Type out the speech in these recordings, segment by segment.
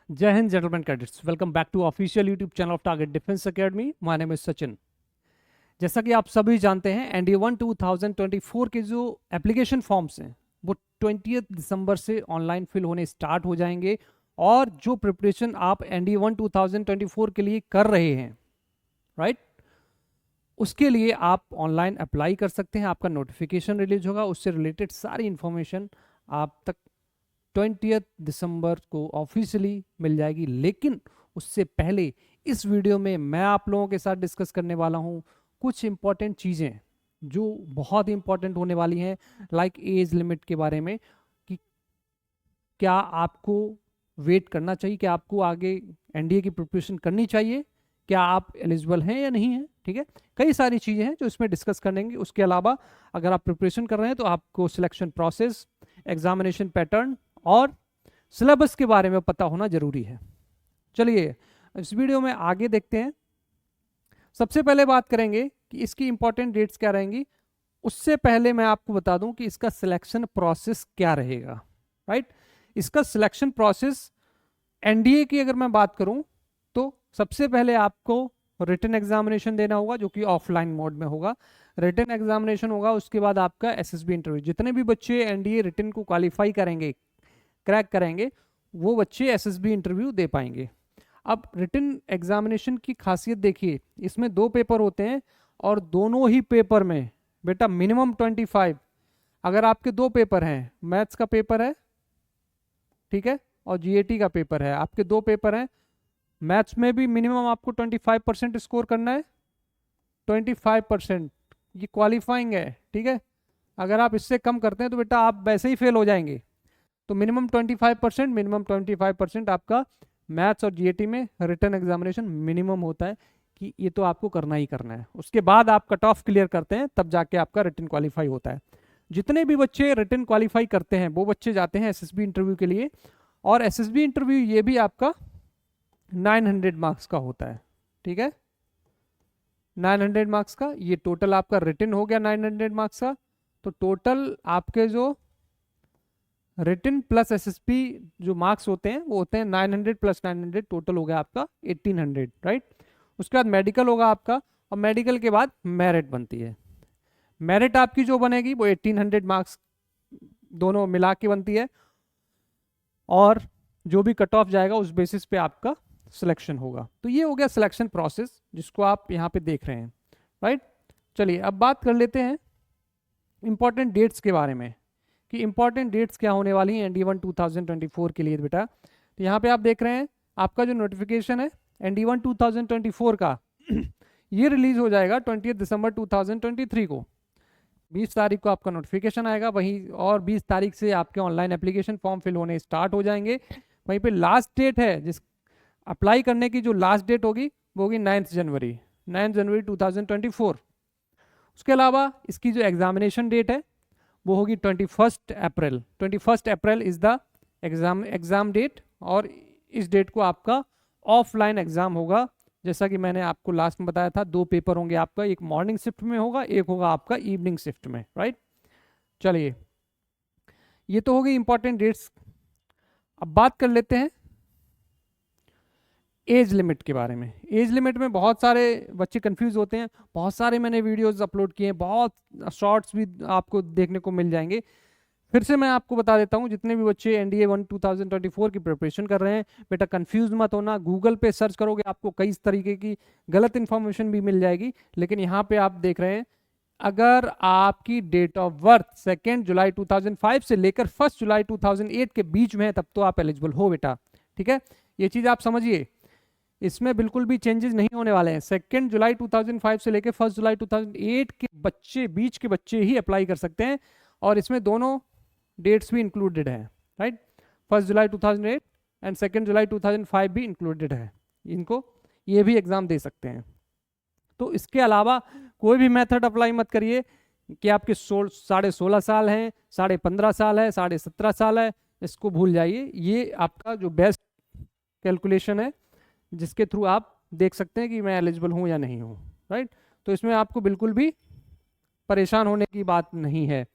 जय Hind gentleman cadets, welcome back to official YouTube channel of target defence academy. My name is Sachin. जैसा कि आप सभी जानते हैं, एनडीए 1 2024 के जो एप्लीकेशन फॉर्म्स हैं वो 20 दिसंबर से ऑनलाइन फिल होने स्टार्ट हो जाएंगे। और जो प्रिपरेशन आप एनडीए 1 2024 के लिए कर रहे हैं, राइट, उसके लिए आप ऑनलाइन अप्लाई कर सकते हैं। आपका नोटिफिकेशन रिलीज होगा, उससे रिलेटेड सारी इंफॉर्मेशन आप तक 20 दिसंबर को ऑफिशियली मिल जाएगी। लेकिन उससे पहले इस वीडियो में मैं आप लोगों के साथ डिस्कस करने वाला हूं कुछ इंपॉर्टेंट चीज़ें जो बहुत इंपॉर्टेंट होने वाली हैं, लाइक एज लिमिट के बारे में, कि क्या आपको वेट करना चाहिए, क्या आपको आगे एनडीए की प्रिपरेशन करनी चाहिए, क्या आप एलिजिबल हैं या नहीं हैं। ठीक है, कई सारी चीज़ें हैं जो इसमें डिस्कस करेंगे। उसके अलावा अगर आप प्रिपरेशन कर रहे हैं तो आपको सिलेक्शन प्रोसेस, एग्जामिनेशन पैटर्न और सिलेबस के बारे में पता होना जरूरी है। चलिए इस वीडियो में आगे देखते हैं। सबसे पहले बात करेंगे कि इसकी इंपॉर्टेंट डेट्स क्या रहेंगी। उससे पहले मैं आपको बता दूं कि इसका सिलेक्शन प्रोसेस क्या रहेगा, राइट। इसका सिलेक्शन प्रोसेस एनडीए की अगर मैं बात करूं तो सबसे पहले आपको रिटन एग्जामिनेशन देना होगा, जो कि ऑफलाइन मोड में होगा। रिटन एग्जामिनेशन होगा, उसके बाद आपका एसएसबी इंटरव्यू। जितने भी बच्चे एनडीए रिटन को क्वालिफाई करेंगे, क्रैक करेंगे, वो बच्चे एसएसबी इंटरव्यू दे पाएंगे। अब रिटन एग्जामिनेशन की खासियत देखिए, इसमें 2 पेपर होते हैं और दोनों ही पेपर में बेटा मिनिमम 25, अगर आपके 2 पेपर हैं, मैथ्स का पेपर है, ठीक है, और जीएटी का पेपर है, आपके 2 पेपर हैं, मैथ्स में भी मिनिमम आपको 25% स्कोर करना है। 25% ये क्वालिफाइंग है, ठीक है। अगर आप इससे कम करते हैं तो बेटा आप वैसे ही फेल हो जाएंगे। तो मिनिमम 25% आपका मैथ्स और जीएटी में रिटन एग्जामिनेशन मिनिमम होता है कि ये तो आपको करना ही करना है। उसके बाद आप कट ऑफ क्लियर करते हैं, तब जाके आपका रिटन क्वालिफाई होता है। जितने भी बच्चे रिटन क्वालिफाई करते हैं वो बच्चे जाते हैं एसएसबी इंटरव्यू के लिए। और एसएसबी इंटरव्यू ये भी आपका 900 मार्क्स का होता है, ठीक है। 900 मार्क्स का ये टोटल आपका रिटन हो गया 900 मार्क्स का। तो टोटल आपके जो रिटन प्लस एसएसपी जो मार्क्स होते हैं वो होते हैं 900 प्लस 900, टोटल हो गया आपका 1800, राइट। उसके बाद मेडिकल होगा आपका, और मेडिकल के बाद मेरिट बनती है। मेरिट आपकी जो बनेगी वो 1800 मार्क्स दोनों मिला के बनती है, और जो भी कट ऑफ जाएगा उस बेसिस पे आपका सिलेक्शन होगा। तो ये हो गया सिलेक्शन प्रोसेस जिसको आप यहाँ पे देख रहे हैं, राइट। चलिए अब बात कर लेते हैं इंपॉर्टेंट डेट्स के बारे में कि इंपॉर्टेंट डेट्स क्या होने वाली हैं एनडीए 1 2024 के लिए बेटा। तो यहाँ पे आप देख रहे हैं आपका जो नोटिफिकेशन है एनडीए 1 2024 का ये रिलीज हो जाएगा 20 दिसंबर 2023 को। 20 तारीख को आपका नोटिफिकेशन आएगा वहीं, और 20 तारीख से आपके ऑनलाइन एप्लीकेशन फॉर्म फिल होने स्टार्ट हो जाएंगे। वहीं पे लास्ट डेट है जिस अप्लाई करने की, जो लास्ट डेट होगी वो होगी 9 जनवरी 2024। उसके अलावा इसकी जो एग्जामिनेशन डेट है वो होगी 21 अप्रैल। 21 April is the exam date, और इस डेट को आपका ऑफलाइन एग्जाम होगा। जैसा कि मैंने आपको लास्ट में बताया था, 2 पेपर होंगे आपका, एक मॉर्निंग शिफ्ट में होगा, एक होगा आपका इवनिंग शिफ्ट में, राइट। चलिए ये तो हो गई इंपॉर्टेंट डेट्स। अब बात कर लेते हैं एज लिमिट के बारे में। एज लिमिट में बहुत सारे बच्चे कंफ्यूज होते हैं, बहुत सारे मैंने वीडियोस अपलोड किए हैं, बहुत शॉर्ट्स भी आपको देखने को मिल जाएंगे। फिर से मैं आपको बता देता हूं, जितने भी बच्चे एनडीए 1 2024 की प्रिपरेशन कर रहे हैं, बेटा कंफ्यूज मत होना। गूगल पे सर्च करोगे आपको कई तरीके की गलत इन्फॉर्मेशन भी मिल जाएगी, लेकिन यहाँ पे आप देख रहे हैं अगर आपकी डेट ऑफ बर्थ 2 जुलाई 2005 से लेकर 1 जुलाई 2008 के बीच में है, तब तो आप एलिजिबल हो बेटा, ठीक है। ये चीज आप समझिए, इसमें बिल्कुल भी चेंजेस नहीं होने वाले हैं। 2 जुलाई 2005 से लेकर 1 जुलाई 2008 के बच्चे, बीच के बच्चे ही अप्लाई कर सकते हैं, और इसमें दोनों डेट्स भी इंक्लूडेड है, राइट। 1 जुलाई 2008 एंड 2 जुलाई 2005 भी इंक्लूडेड है, इनको ये भी एग्जाम दे सकते हैं। तो इसके अलावा कोई भी मेथड अप्लाई मत करिए कि आपके 16.5 साल हैं, 15.5 साल है, 17.5 साल है, इसको भूल जाइए। ये आपका जो बेस्ट कैलकुलेशन है जिसके थ्रू आप देख सकते हैं कि मैं एलिजिबल हूं या नहीं हूं, राइट। तो इसमें आपको बिल्कुल भी परेशान होने की बात नहीं है।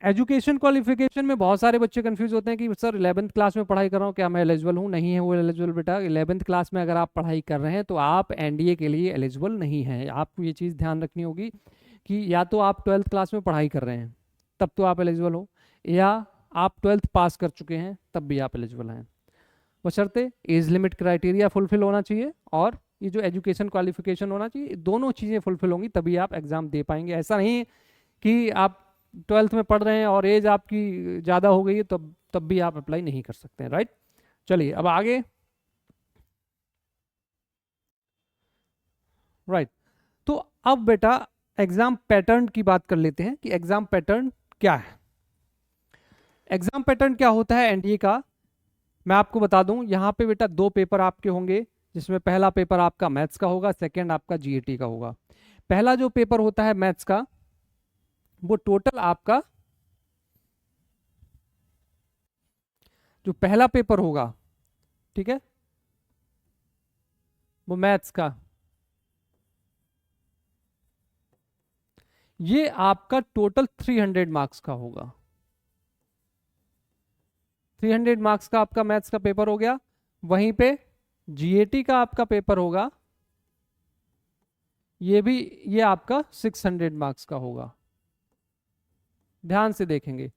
एजुकेशन क्वालिफिकेशन में बहुत सारे बच्चे कंफ्यूज होते हैं कि सर 11th क्लास में पढ़ाई कर रहा हूँ, क्या मैं एलिजिबल हूँ? नहीं है वो एलिजिबल बेटा। 11th क्लास में अगर आप पढ़ाई कर रहे हैं तो आप एनडीए के लिए एलिजिबल नहीं हैं। आपको ये चीज़ ध्यान रखनी होगी कि या तो आप 12th क्लास में पढ़ाई कर रहे हैं तब तो आप एलिजिबल हो, या आप 12th पास कर चुके हैं तब भी आप एलिजिबल हैं, बशर्ते एज लिमिट क्राइटेरिया फुलफिल होना चाहिए और ये जो एजुकेशन क्वालिफिकेशन होना चाहिए, दोनों चीज़ें फुलफिल होंगी तभी आप एग्ज़ाम दे पाएंगे। ऐसा नहीं कि आप 12th में पढ़ रहे हैं और एज आपकी ज़्यादा हो गई है तब भी आप अप्लाई नहीं कर सकते हैं, राइट। चलिए अब आगे, राइट। तो अब बेटा एग्जाम पैटर्न की बात कर लेते हैं कि एग्जाम पैटर्न क्या है। एग्जाम पैटर्न क्या होता है एनडीए का, मैं आपको बता दूं। यहाँ पे बेटा 2 पेपर आपके होंगे, जिसमें पहला पेपर आपका मैथ्स का होगा, सेकंड आपका जीएटी का होगा। पहला जो पेपर होता है मैथ्स का, वो टोटल आपका जो पहला पेपर होगा, ठीक है, वो मैथ्स का, ये आपका टोटल 300 मार्क्स का होगा। 300 मार्क्स का आपका मैथ्स का पेपर हो गया। वहीं पे जीएटी का आपका पेपर होगा, ये आपका 600 मार्क्स का होगा। ध्यान से देखेंगे,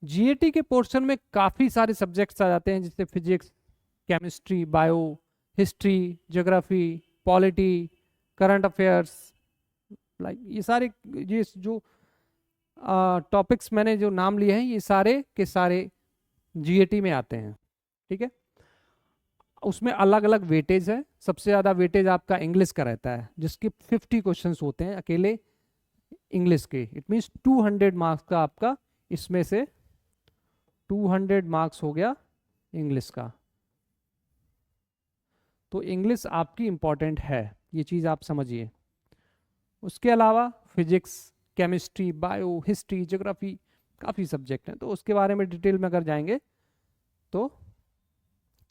जीएटी के पोर्शन में काफी सारे सब्जेक्ट्स आ जाते हैं, जैसे physics, chemistry, bio, history, geography, polity, current affairs, like ये सारे, ये जो टॉपिक्स मैंने जो नाम लिए हैं ये सारे के सारे जीएटी में आते हैं, ठीक है। उसमें अलग अलग वेटेज है। सबसे ज़्यादा वेटेज आपका इंग्लिश का रहता है, जिसके 50 क्वेश्चंस होते हैं अकेले इंग्लिश के। इट मीन्स 200 मार्क्स का आपका, इसमें से 200 मार्क्स हो गया इंग्लिश का। तो इंग्लिश आपकी इंपॉर्टेंट है, ये चीज़ आप समझिए। उसके अलावा physics, chemistry, bio, history, geography, काफ़ी सब्जेक्ट हैं, तो उसके बारे में डिटेल में अगर जाएंगे तो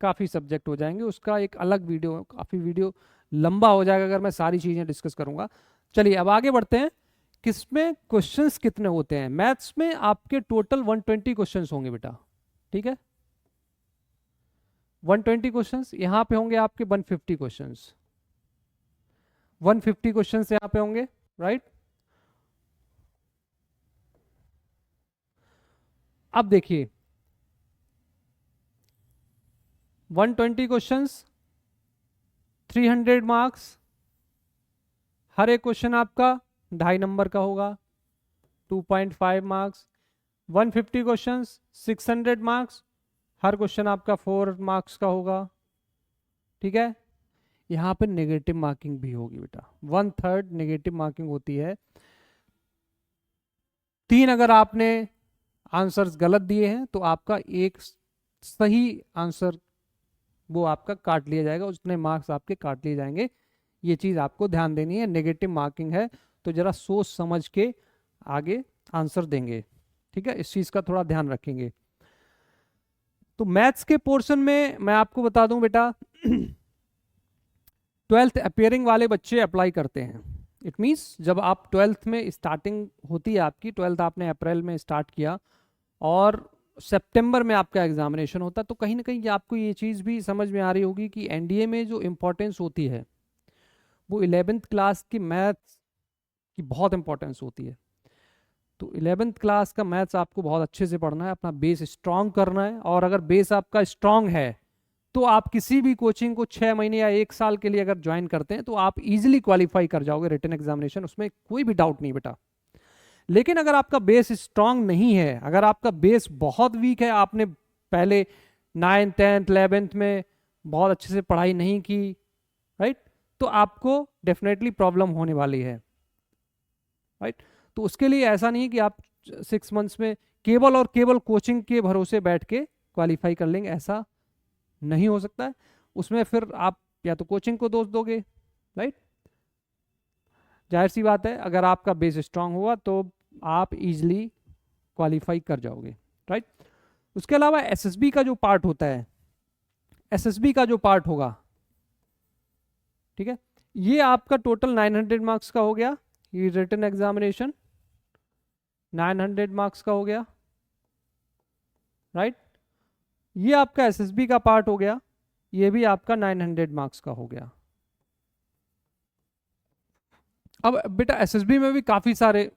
काफ़ी सब्जेक्ट हो जाएंगे। उसका एक अलग वीडियो, काफ़ी वीडियो लंबा हो जाएगा अगर मैं सारी चीज़ें डिस्कस करूंगा। चलिए अब आगे बढ़ते हैं। किसमें क्वेश्चंस कितने होते हैं? मैथ्स में आपके टोटल 120 क्वेश्चंस होंगे बेटा, ठीक है, 120 क्वेश्चंस। यहाँ पे होंगे आपके 150 क्वेश्चंस, 150 क्वेश्चंस यहाँ पे होंगे, राइट। अब देखिए 120 क्वेश्चंस, 300 मार्क्स, हर एक क्वेश्चन आपका 2.5 नंबर का होगा, 2.5 मार्क्स। 150 क्वेश्चंस, 600 मार्क्स, हर क्वेश्चन आपका 4 मार्क्स का होगा, ठीक है। यहाँ पे नेगेटिव मार्किंग भी होगी बेटा, 1/3 नेगेटिव मार्किंग होती है। 3 अगर आपने आंसर्स गलत दिए हैं तो आपका एक सही आंसर वो आपका काट लिया जाएगा, उतने मार्क्स आपके काट लिए जाएंगे। ये चीज़ आपको ध्यान देनी है। नेगेटिव मार्किंग है तो जरा सोच समझ के आगे आंसर देंगे, ठीक है, इस चीज़ का थोड़ा ध्यान रखेंगे। तो मैथ्स के पोर्शन में मैं आपको बता दूं बेटा 12th अपियरिंग वाले बच्चे अप्लाई करते हैं। इट मीन्स जब आप 12th में स्टार्टिंग होती है आपकी, 12th आपने अप्रैल में स्टार्ट किया और सितंबर में आपका एग्जामिनेशन होता है, तो कहीं ना कहीं आपको ये चीज़ भी समझ में आ रही होगी कि एनडीए में जो इम्पोर्टेंस होती है वो 11th क्लास की मैथ्स की बहुत इंपॉर्टेंस होती है। तो 11th क्लास का मैथ्स आपको बहुत अच्छे से पढ़ना है, अपना बेस स्ट्रांग करना है। और अगर बेस आपका स्ट्रांग है तो आप किसी भी कोचिंग को 6 महीने या 1 साल के लिए अगर ज्वाइन करते हैं तो आप इजीली क्वालिफाई कर जाओगे रिटन एग्जामिनेशन, उसमें कोई भी डाउट नहीं बेटा। लेकिन अगर आपका बेस स्ट्रांग नहीं है, अगर आपका बेस बहुत वीक है, आपने पहले 9th 10th 11th में बहुत अच्छे से पढ़ाई नहीं की, राइट, तो आपको डेफिनेटली प्रॉब्लम होने वाली है, राइट। तो उसके लिए ऐसा नहीं कि आप 6 मंथ्स में केवल और केवल कोचिंग के भरोसे बैठ के क्वालिफाई कर लेंगे, ऐसा नहीं हो सकता है। उसमें फिर आप या तो कोचिंग को दोष दोगे, राइट। जाहिर सी बात है अगर आपका बेस स्ट्रांग होगा तो आप इजीली क्वालिफाई कर जाओगे, राइट। उसके अलावा एसएसबी का जो पार्ट होता है, एसएसबी का जो पार्ट होगा, ठीक है, ये आपका टोटल 900 मार्क्स का हो गया, ये रिटन एग्जामिनेशन। 900 मार्क्स का हो गया, राइट। ये आपका एसएसबी का पार्ट हो गया, ये भी आपका 900 मार्क्स का हो गया। अब बेटा एसएसबी में भी काफी सारे,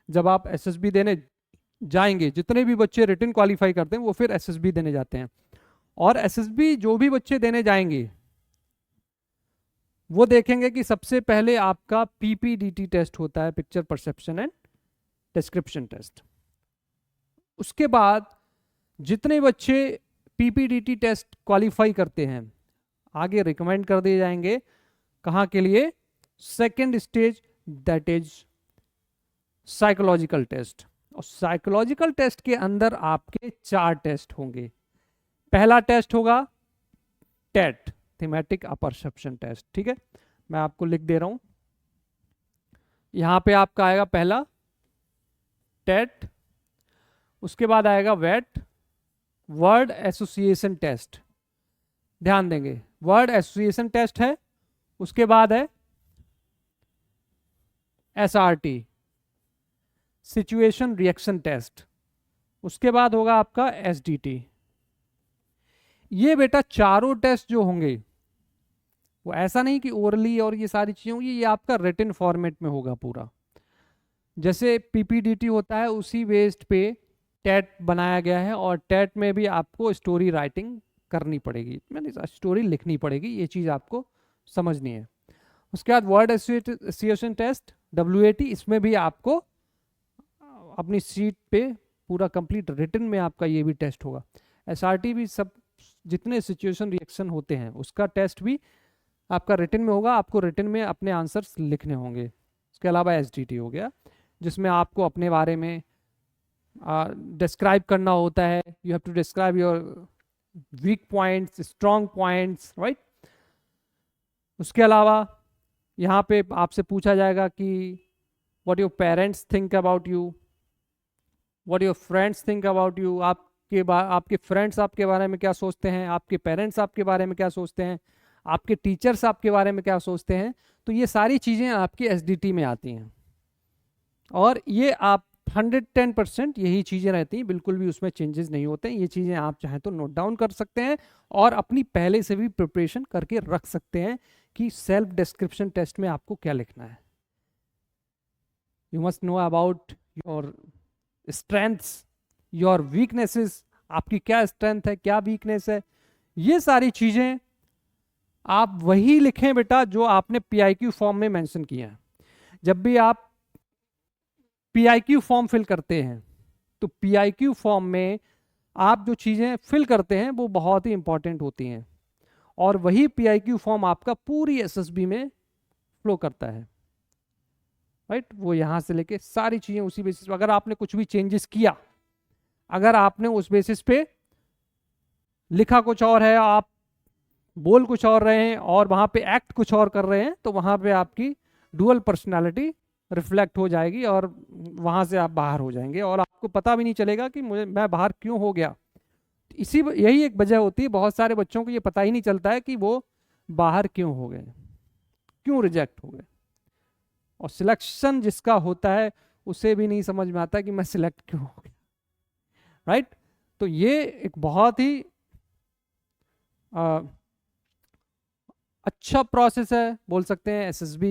जब आप एसएसबी देने जाएंगे, जितने भी बच्चे रिटन क्वालिफाई करते हैं वो फिर एसएसबी देने जाते हैं। और एसएसबी जो भी बच्चे देने जाएंगे वो देखेंगे कि सबसे पहले आपका पीपीडीटी टेस्ट होता है, picture perception and description test. उसके बाद जितने बच्चे पीपीडीटी टेस्ट क्वालिफाई करते हैं आगे रिकमेंड कर दिए जाएंगे कहाँ के लिए, second stage, that is psychological test. और साइकोलॉजिकल टेस्ट के अंदर आपके 4 टेस्ट होंगे। पहला टेस्ट होगा टेट, थीमेटिक अपरसेप्शन टेस्ट, ठीक है, मैं आपको लिख दे रहा हूं। यहां पे आपका आएगा पहला टेट, उसके बाद आएगा वेट, वर्ड एसोसिएशन टेस्ट, ध्यान देंगे वर्ड एसोसिएशन टेस्ट है। उसके बाद है एसआरटी, सिचुएशन रिएक्शन टेस्ट। उसके बाद होगा आपका एसडीटी। ये बेटा चारों टेस्ट जो होंगे वो ऐसा नहीं कि ओरली और ये सारी चीजें होंगी, ये आपका रिटन फॉर्मेट में होगा पूरा। जैसे पीपीडीटी होता है उसी बेस्ड पे टेट बनाया गया है, और टेट में भी आपको स्टोरी राइटिंग करनी पड़ेगी, मैंने स्टोरी लिखनी पड़ेगी, ये चीज़ आपको समझनी है। उसके बाद वर्ड एसोसिएशन टेस्ट WAT, इसमें भी आपको अपनी सीट पे पूरा कंप्लीट रिटन में आपका ये भी टेस्ट होगा। SRT भी, सब जितने सिचुएशन रिएक्शन होते हैं उसका टेस्ट भी आपका रिटन में होगा, आपको रिटन में अपने आंसर्स लिखने होंगे। उसके अलावा SDT हो गया जिसमें आपको अपने बारे में डिस्क्राइब करना होता है, you have to describe your weak points, strong points, right. उसके अलावा यहाँ पे आपसे पूछा जाएगा कि what your parents think about you, what your friends think about you, आपके फ्रेंड्स आपके बारे में क्या सोचते हैं, आपके पेरेंट्स आपके बारे में क्या सोचते हैं, आपके टीचर्स आपके बारे में क्या सोचते हैं। तो ये सारी चीज़ें आपकी SDT में आती हैं, और ये आप 110% यही चीज़ें रहती हैं, बिल्कुल भी उसमें चेंजेस नहीं होते हैं। ये चीज़ें आप चाहें तो नोट डाउन कर सकते हैं और अपनी पहले से भी प्रिपरेशन करके रख सकते हैं कि सेल्फ डिस्क्रिप्शन टेस्ट में आपको क्या लिखना है। You must know about your strengths, your weaknesses, आपकी क्या स्ट्रेंथ है क्या वीकनेस है, ये सारी चीज़ें आप वही लिखें बेटा जो आपने PIQ फॉर्म में मेंशन किया है। जब भी आप PIQ फॉर्म फिल करते हैं तो PIQ फॉर्म में आप जो चीज़ें फिल करते हैं वो बहुत ही इंपॉर्टेंट होती हैं, और वही PIQ फॉर्म आपका पूरी SSB में फ्लो करता है, राइट। वो यहाँ से लेके सारी चीज़ें उसी बेसिस पे, अगर आपने कुछ भी चेंजेस किया, अगर आपने उस बेसिस पे लिखा कुछ और है, आप बोल कुछ और रहे हैं और वहाँ पे एक्ट कुछ और कर रहे हैं, तो वहाँ पे आपकी डुअल पर्सनालिटी रिफ्लेक्ट हो जाएगी और वहाँ से आप बाहर हो जाएंगे, और आपको पता भी नहीं चलेगा कि मैं बाहर क्यों हो गया। यही एक वजह होती है, बहुत सारे बच्चों को ये पता ही नहीं चलता है कि वो बाहर क्यों हो गए, क्यों रिजेक्ट हो गए। और सिलेक्शन जिसका होता है उसे भी नहीं समझ में आता कि मैं सिलेक्ट क्यों हो गया, राइट। तो ये एक बहुत ही अच्छा प्रोसेस है, बोल सकते हैं SSB,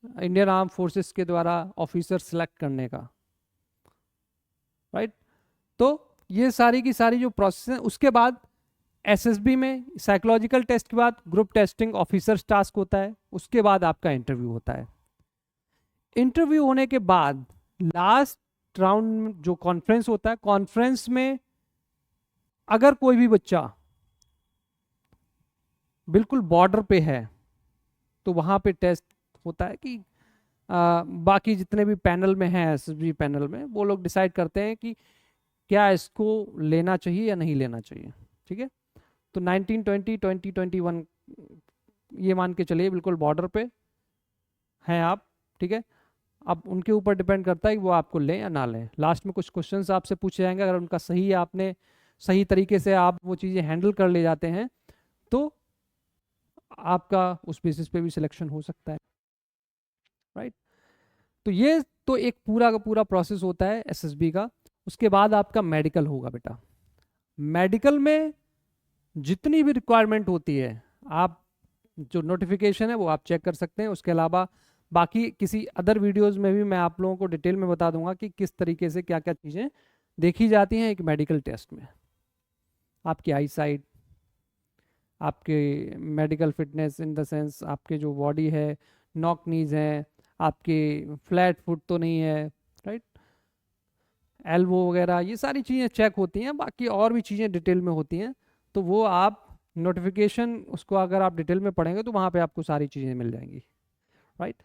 इंडियन आर्म फोर्सेस के द्वारा ऑफिसर सिलेक्ट करने का, राइट। तो ये सारी की सारी जो प्रोसेस है, उसके बाद SSB में साइकोलॉजिकल टेस्ट के बाद ग्रुप टेस्टिंग ऑफिसर्स टास्क होता है, उसके बाद आपका इंटरव्यू होता है। इंटरव्यू होने के बाद लास्ट राउंड जो कॉन्फ्रेंस होता है, कॉन्फ्रेंस में अगर कोई भी बच्चा बिल्कुल बॉर्डर पे है तो वहाँ पे टेस्ट होता है कि बाकी जितने भी पैनल में हैं SSB पैनल में, वो लोग डिसाइड करते हैं कि क्या इसको लेना चाहिए या नहीं लेना चाहिए, ठीक है। तो 1920, 2021 ये मान के चलिए बिल्कुल बॉर्डर पे हैं आप, ठीक है। अब उनके ऊपर डिपेंड करता है कि वो आपको लें या ना लें। लास्ट में कुछ क्वेश्चंस आपसे पूछे जाएंगे, अगर उनका सही आपने सही तरीके से आप वो चीज़ें हैंडल कर ले जाते हैं तो आपका उस बेसिस पे भी सिलेक्शन हो सकता है, राइट। तो ये तो एक पूरा का पूरा प्रोसेस होता है एसएसबी का। उसके बाद आपका मेडिकल होगा बेटा। मेडिकल में जितनी भी रिक्वायरमेंट होती है, आप जो नोटिफिकेशन है वो आप चेक कर सकते हैं। उसके अलावा बाकी किसी अदर वीडियोस में भी मैं आप लोगों को डिटेल में बता दूंगा कि किस तरीके से क्या क्या चीज़ें देखी जाती हैं एक मेडिकल टेस्ट में। आपकी आई साइट, आपके medical fitness in the sense आपके जो बॉडी है, नॉक नीज हैं, आपके फ्लैट फुट तो नहीं है, राइट, एल्बो वगैरह, ये सारी चीज़ें चेक होती हैं। बाकी और भी चीज़ें डिटेल में होती हैं, तो वो आप नोटिफिकेशन उसको अगर आप डिटेल में पढ़ेंगे तो वहाँ पे आपको सारी चीज़ें मिल जाएंगी, right.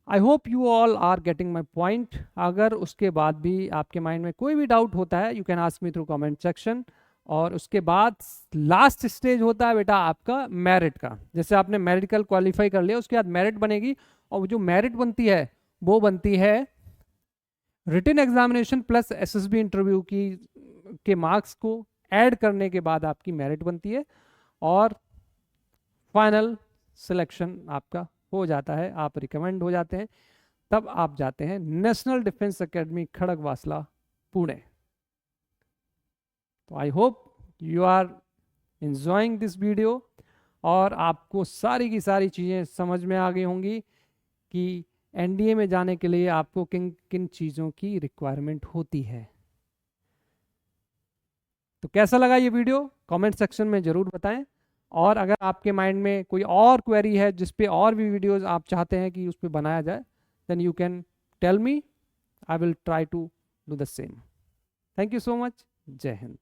I hope you all are getting my point. अगर उसके बाद भी आपके माइंड में कोई भी डाउट होता है, you can ask me through comment section. और उसके बाद लास्ट स्टेज होता है बेटा आपका मेरिट का। जैसे आपने मेडिकल क्वालिफाई कर लिया, उसके बाद मेरिट बनेगी, और जो मेरिट बनती है वो बनती है written examination plus SSB interview की के मार्क्स को ऐड करने के बाद आपकी मेरिट बनती है, और फाइनल सिलेक्शन आपका हो जाता है, आप रिकमेंड हो जाते हैं। तब आप जाते हैं national defence academy Khadakwasla Pune. तो I hope you are enjoying this video, और आपको सारी की सारी चीज़ें समझ में आ गई होंगी कि एनडीए में जाने के लिए आपको किन किन चीज़ों की रिक्वायरमेंट होती है। तो कैसा लगा ये वीडियो कमेंट सेक्शन में ज़रूर बताएं। और अगर आपके माइंड में कोई और क्वेरी है जिस पे और भी वीडियोस आप चाहते हैं कि उस पर बनाया जाए, then you can tell me, I will try to do the same. Thank you so much. Jai Hind.